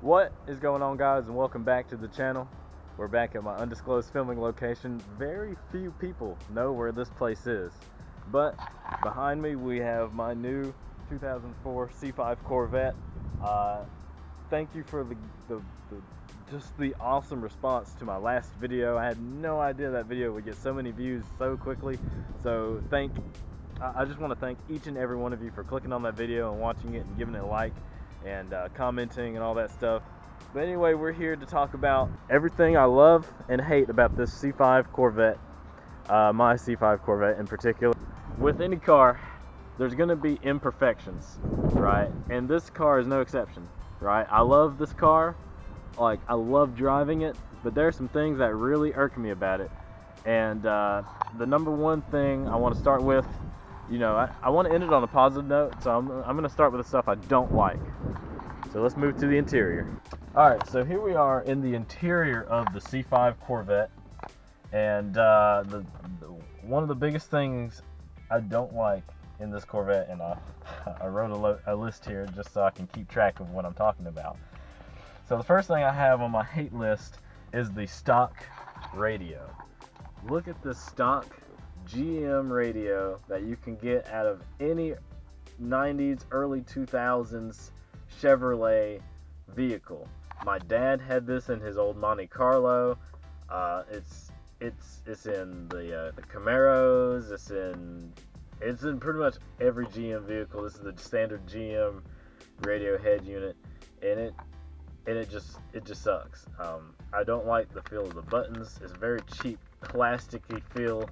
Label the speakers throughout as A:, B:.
A: What is going on, guys, and welcome back to the channel. We're back at my undisclosed filming location. Very few people know where this place is, but behind me we have my new 2004 C5 Corvette. Thank you for just the awesome response to my last video. I had no idea that video would get so many views so quickly, so I just want to thank each and every one of you for clicking on that video and watching it and giving it a like and commenting and all that stuff. But anyway, we're here to talk about everything I love and hate about this C5 Corvette, my C5 Corvette in particular. With any car, there's going to be imperfections, right? And this car is no exception, right? I love this car, like I love driving it, but there are some things that really irk me about it. And the number one thing I want to start with, you know, I want to end it on a positive note, so I'm going to start with the stuff I don't like. So let's move to the interior. Alright, so here we are in the interior of the C5 Corvette, and one of the biggest things I don't like in this Corvette, and I wrote a list here just so I can keep track of what I'm talking about. So the first thing I have on my hate list is the stock radio. Look at this stock GM radio that you can get out of any 90s, early 2000s Chevrolet vehicle. My dad had this in his old Monte Carlo. It's in the Camaros. It's in pretty much every GM vehicle. This is the standard GM radio head unit, and it just sucks. I don't like the feel of the buttons. It's very cheap, plasticky feel.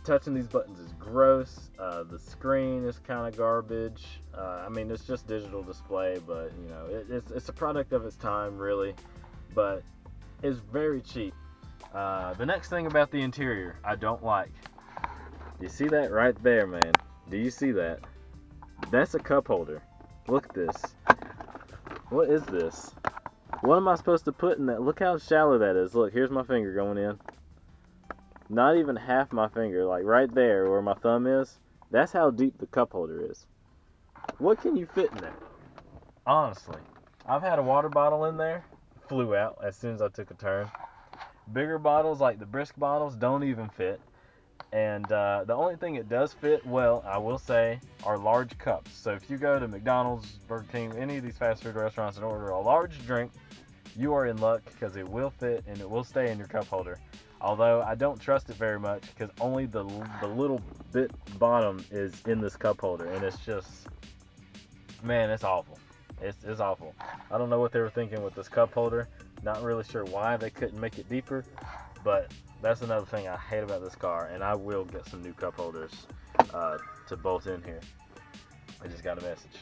A: Touching these buttons is gross. The screen is kind of garbage. I mean, it's just digital display, but you know, it's a product of its time, really. But it's very cheap. The next thing about the interior I don't like. You see that right there, man? Do you see that? That's a cup holder. Look at this. What is this? What am I supposed to put in that? Look how shallow that is. Look, here's my finger going in. Not even half my finger, like right there where my thumb is. That's how deep the cup holder is. What can you fit in there? Honestly, I've had a water bottle in there, flew out as soon as I took a turn. Bigger bottles like the Brisk bottles don't even fit. And the only thing it does fit well, I will say, are large cups. So if you go to McDonald's, Burger King, any of these fast food restaurants and order a large drink, you are in luck because it will fit and it will stay in your cup holder. Although I don't trust it very much because only the little bit bottom is in this cup holder, and it's just, man, it's awful. It's awful. I don't know what they were thinking with this cup holder. Not really sure why they couldn't make it deeper, but that's another thing I hate about this car, and I will get some new cup holders to bolt in here. I just got a message.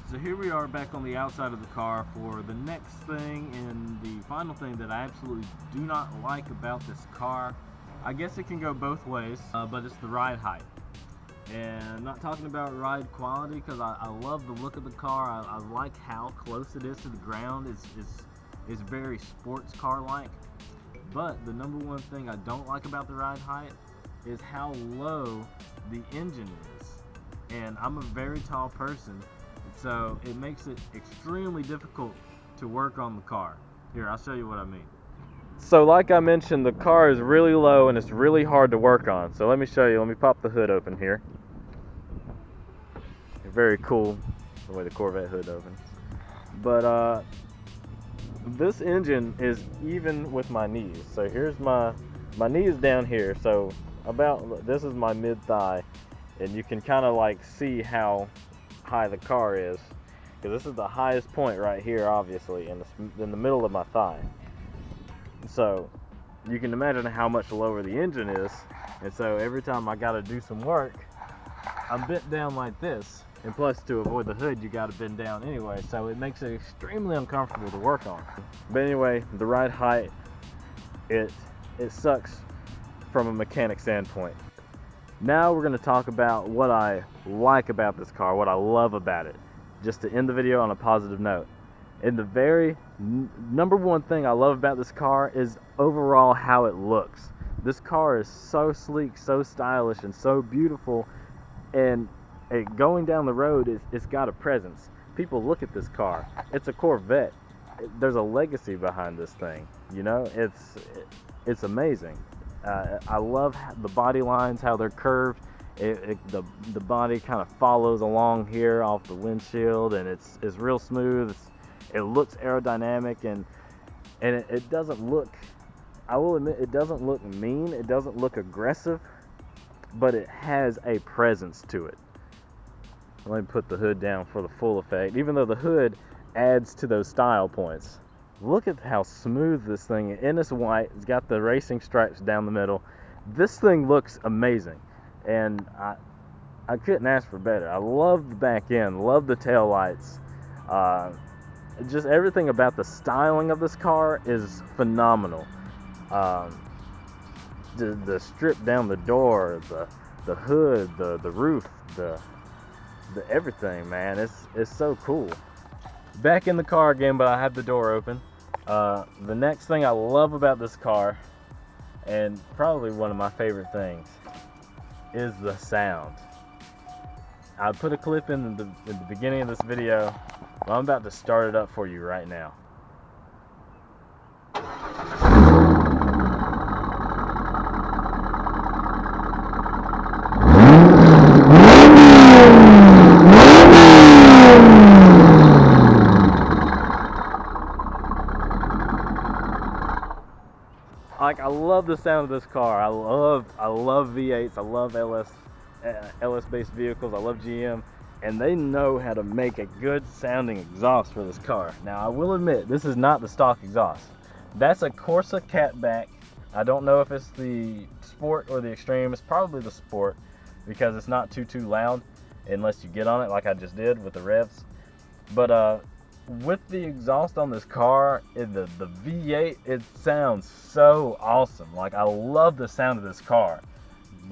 A: So here we are back on the outside of the car for the next thing and the final thing that I absolutely do not like about this car. I guess it can go both ways, but it's the ride height. And I'm not talking about ride quality because I love the look of the car. I like how close it is to the ground. It's very sports car-like. But the number one thing I don't like about the ride height is how low the engine is. And I'm a very tall person, so it makes it extremely difficult to work on the car. Here, I'll show you what I mean. So like I mentioned, the car is really low and it's really hard to work on. So let me show you. Let me pop the hood open here. Very cool the way the Corvette hood opens. But this engine is even with my knees. So here's my knee is down here. So this is my mid thigh, and you can kind of like see how high the car is, because this is the highest point right here, obviously, in the middle of my thigh. So you can imagine how much lower the engine is, and so every time I got to do some work, I'm bent down like this, and plus to avoid the hood you got to bend down anyway, so it makes it extremely uncomfortable to work on. But anyway, the ride height, it sucks from a mechanic standpoint. Now we're going to talk about what I like about this car, what I love about it, just to end the video on a positive note. And the very number one thing I love about this car is overall how it looks. This car is so sleek, so stylish, and so beautiful, and going down the road, it's got a presence. People look at this car. It's a Corvette. there's a legacy behind this thing. You know, it's amazing. I love the body lines, how they're curved. The body kind of follows along here off the windshield, and it's real smooth. It looks aerodynamic, and it doesn't look, I will admit, it doesn't look mean. It doesn't look aggressive, but it has a presence to it. Let me put the hood down for the full effect. Even though the hood adds to those style points. Look at how smooth this thing is. And it's white. It's got the racing stripes down the middle. This thing looks amazing. And I couldn't ask for better. I love the back end. Love the tail lights. Just everything about the styling of this car is phenomenal. The strip down the door, the hood, the roof, the everything, man. It's so cool. Back in the car again, but I have the door open. The next thing I love about this car, and probably one of my favorite things, is the sound. I put a clip in the beginning of this video, but I'm about to start it up for you right now. Like, I love the sound of this car. I love V8s. I love LS based vehicles. I love GM, and they know how to make a good sounding exhaust for this car. Now, I will admit, this is not the stock exhaust. That's a Corsa catback. I don't know if it's the Sport or the Extreme. It's probably the Sport, because it's not too loud unless you get on it like I just did with the revs. But with the exhaust on this car, the V8, it sounds so awesome. Like, I love the sound of this car.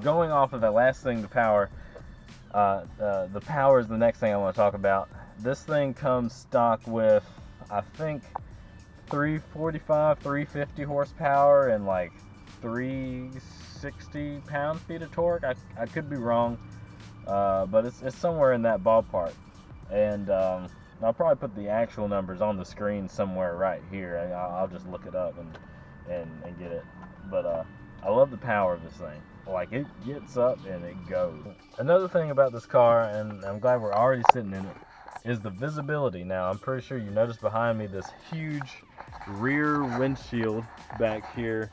A: Going off of that last thing, the power is the next thing I want to talk about. This thing comes stock with, I think, 345, 350 horsepower and like 360 pound-feet of torque. I could be wrong, but it's somewhere in that ballpark. And I'll probably put the actual numbers on the screen somewhere right here. I'll just look it up and get it. But I love the power of this thing. Like, it gets up and it goes. Another thing about this car, and I'm glad we're already sitting in it, is the visibility. Now, I'm pretty sure you noticed behind me this huge rear windshield back here.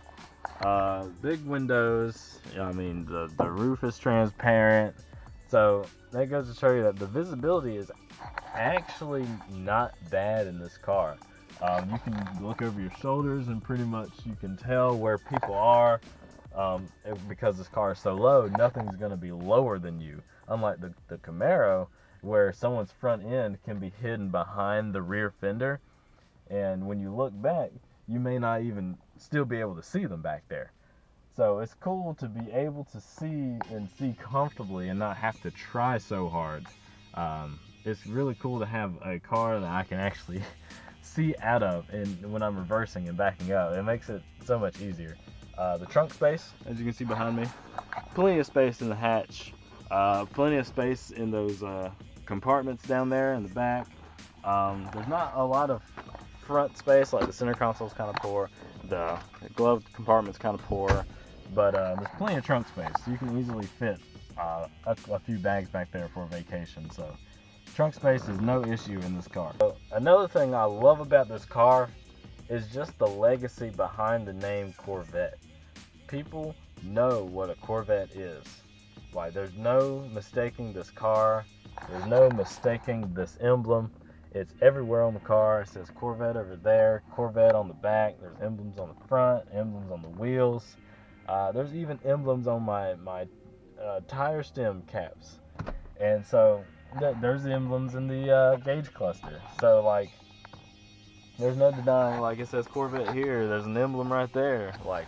A: Big windows. I mean, the roof is transparent. So that goes to show you that the visibility is actually not bad in this car. You can look over your shoulders and pretty much you can tell where people are. Because this car is so low, nothing's going to be lower than you. Unlike the Camaro, where someone's front end can be hidden behind the rear fender. And when you look back, you may not even still be able to see them back there. So it's cool to be able to see and see comfortably and not have to try so hard. It's really cool to have a car that I can actually see out of, and when I'm reversing and backing up, it makes it so much easier. The trunk space, as you can see behind me, plenty of space in the hatch, plenty of space in those compartments down there in the back. There's not a lot of front space, like the center console's kind of poor, the glove compartment's kind of poor, but there's plenty of trunk space. You can easily fit a few bags back there for a vacation, so trunk space is no issue in this car. So, another thing I love about this car is just the legacy behind the name Corvette. People know what a Corvette is. Like, there's no mistaking this car. There's no mistaking this emblem. It's everywhere on the car. It says Corvette over there, Corvette on the back. There's emblems on the front, emblems on the wheels. There's even emblems on my tire stem caps. And so there's the emblems in the gauge cluster. So, like, there's no denying, like, it says Corvette here, there's an emblem right there. Like,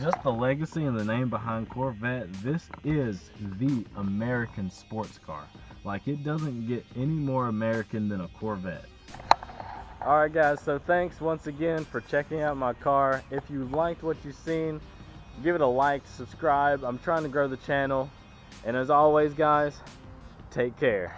A: just the legacy and the name behind Corvette, this is the American sports car. Like, it doesn't get any more American than a Corvette. Alright guys, so thanks once again for checking out my car. If you liked what you've seen, give it a like, subscribe. I'm trying to grow the channel. And as always guys, take care.